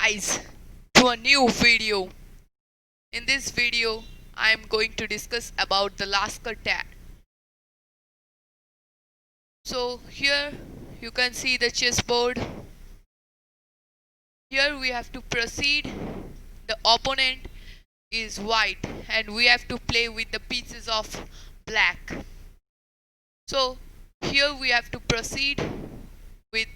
guys to a new video. In this video, I am going to discuss about the Laskar tag. So here you can see the chessboard. Here we have to proceed. The opponent is white and we have to play with the pieces of black. So here we have to proceed with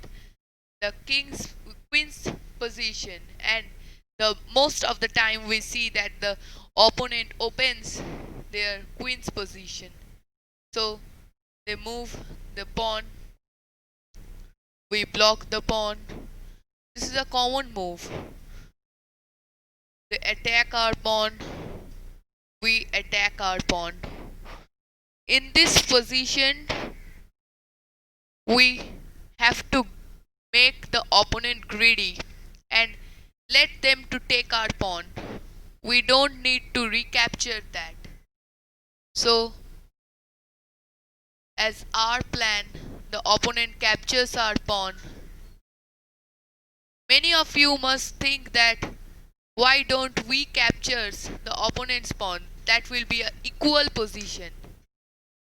the queen's position, and the most of the time we see that the opponent opens their queen's position, so they move the pawn, we block the pawn. This is a common move. They attack our pawn, we attack our pawn. In this position we have to make the opponent greedy and let them to take our pawn. We don't need to recapture that. So as our plan, the opponent captures our pawn. Many of you must think that why don't we capture the opponent's pawn? That will be an equal position.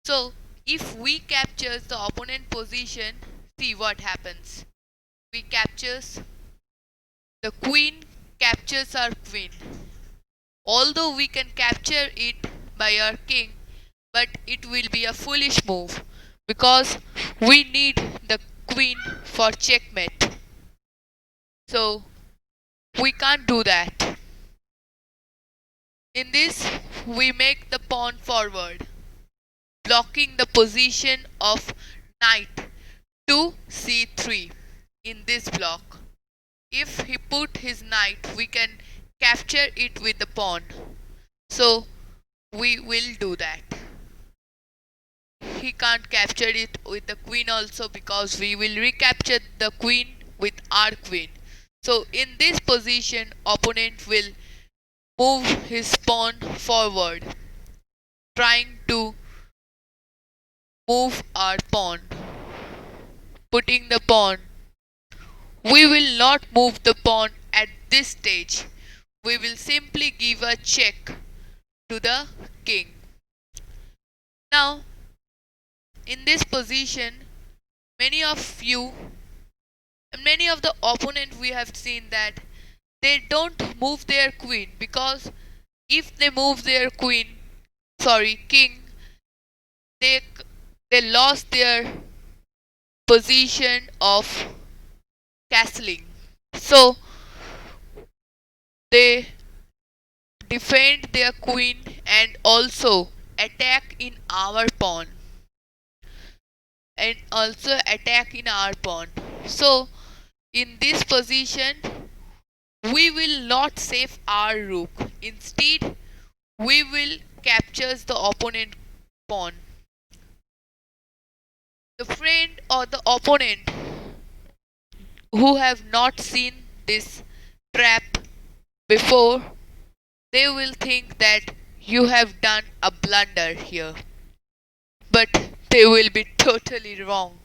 So if we capture the opponent position, see what happens. We captures the queen, captures our queen. Although we can capture it by our king, but it will be a foolish move because we need the queen for checkmate. So we can't do that. In this, we make the pawn forward, blocking the position of knight to c3 in this block. If he put his knight, we can capture it with the pawn. So we will do that. He can't capture it with the queen also because we will recapture the queen with our queen. So in this position, opponent will move his pawn forward, trying to move our pawn, putting the pawn. We will not move the pawn at this stage. We will simply give a check to the king. Now, in this position, many of you and many of the opponent we have seen that they don't move their queen, because if they move their king, they lost their position of castling. So they defend their queen and also attack in our pawn. So in this position we will not save our rook. Instead we will capture the opponent pawn. The friend or the opponent who have not seen this trap before, they will think that you have done a blunder here, but they will be totally wrong.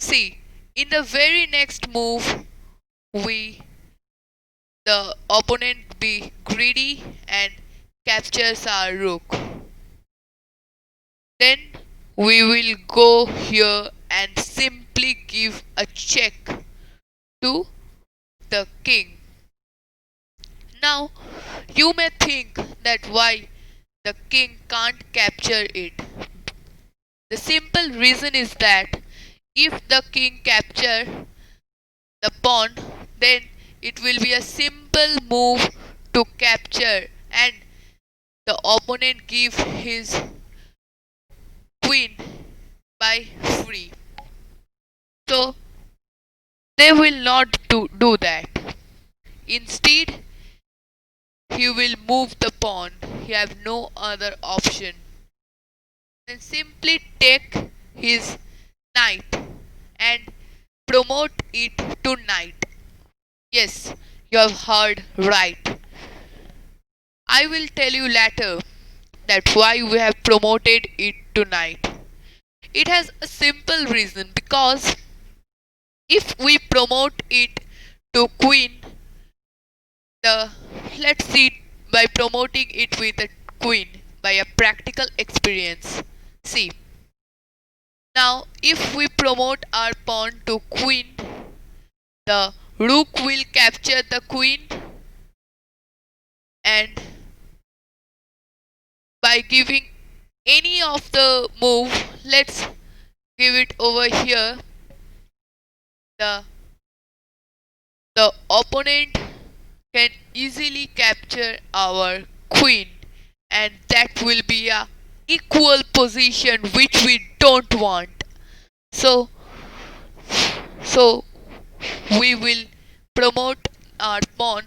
See, in the very next move, the opponent be greedy and captures our rook. Then we will go here and simply give a check to the king. Now you may think that why the king can't capture it. The simple reason is that if the king capture the pawn, then it will be a simple move to capture and the opponent give his queen by free. So they will not do that. Instead, he will move the pawn. He have no other option. Then simply take his knight and promote it to knight. Yes, you have heard right. I will tell you later that why we have promoted it to knight. It has a simple reason, because if we promote it to queen, the let's see by promoting it with a queen by a practical experience. See, now if we promote our pawn to queen, the rook will capture the queen, and by giving any of the move, let's give it over here, the the opponent can easily capture our queen, and that will be a equal position which we don't want. So so we will promote our pawn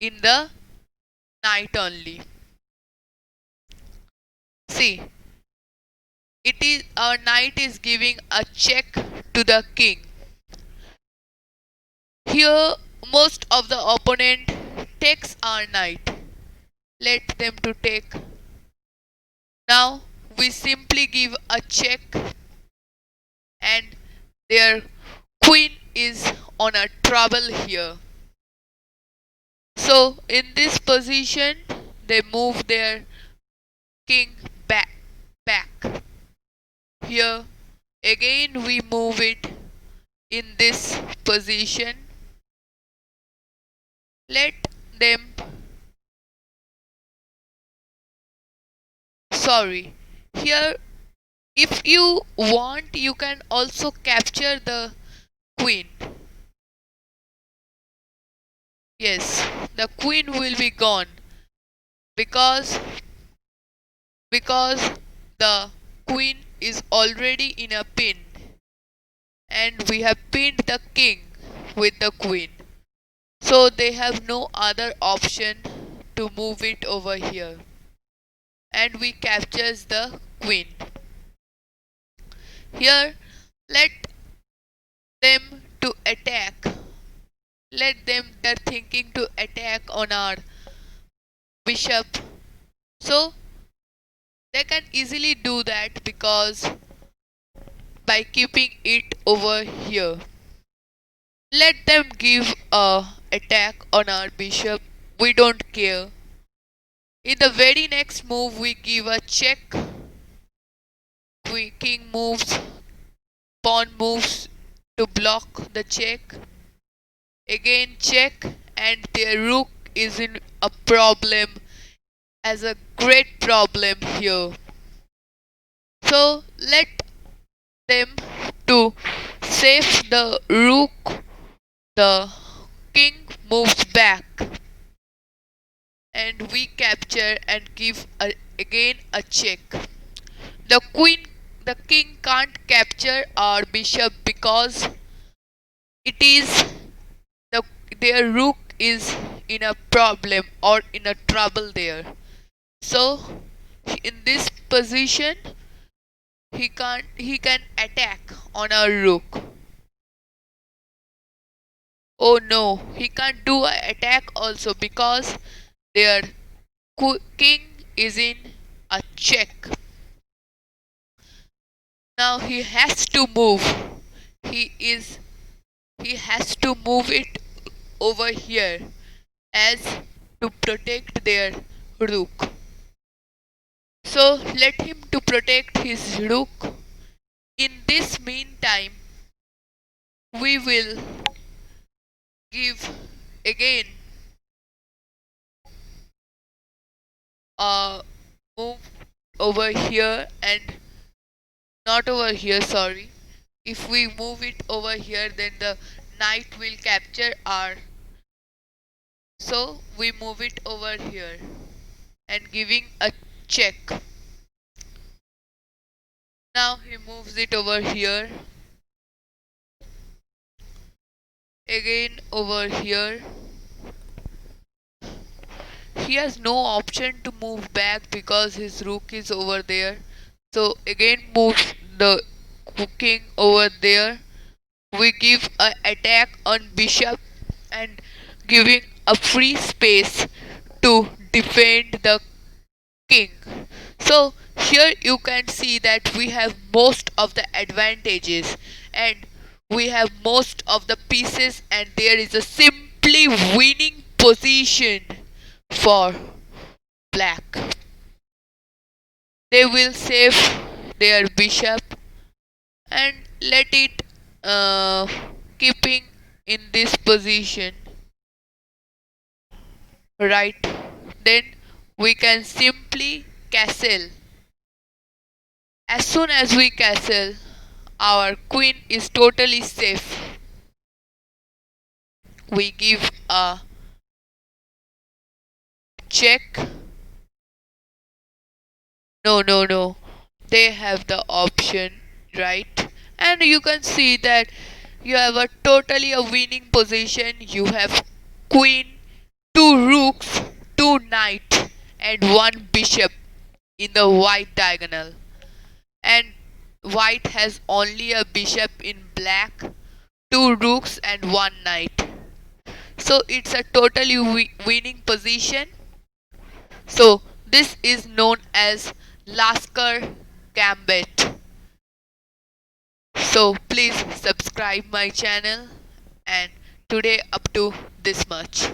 in the knight only. See, it is our knight is giving a check to the king. Here most of the opponent takes our knight. Let them to take. Now we simply give a check, and their queen is on a trouble here. So in this position they move their king back. Here again we move it in this position. Let them, sorry, here if you want you can also capture the queen. Yes, the queen will be gone because because the queen is already in a pin, and we have pinned the king with the queen, so they have no other option to move it over here, and we captures the queen. Here let them to attack. Let them, they're thinking to attack on our bishop, so they can easily do that because by keeping it over here. Let them give a attack on our bishop, we don't care. In the very next move we give a check. King moves, pawn moves to block the check. Again check, and their rook is in a problem, as a great problem here. So let them to save the rook. The king moves back, and we capture and give again a check. The king can't capture our bishop because it is the their rook is in a problem or in a trouble there. So in this position he can attack on our rook. Oh no, he can't do an attack also because their king is in a check. Now he has to move. He is he has to move it over here as to protect their rook. So let him to protect his rook. In this meantime, we will give again a move over here, and not over here, sorry. If we move it over here, then the knight will capture our, so we move it over here and giving a check. Now he moves it over here, again over here. He has no option to move back because his rook is over there. So again moves the king over there. We give an attack on bishop and giving a free space to defend the king. So here you can see that we have most of the advantages, and we have most of the pieces, and there is a simply winning position for black. They will save their bishop and let it keeping in this position, right? Then we can simply castle. As soon as we castle, our queen is totally safe. We give a check. No. They have the option, right? And you can see that you have a totally a winning position. You have queen, two rooks, two knight, and one bishop in the white diagonal. And white has only a bishop in black, two rooks, and one knight. So it's a totally winning position. So this is known as Laskar Gambit. So please subscribe my channel, and today up to this much.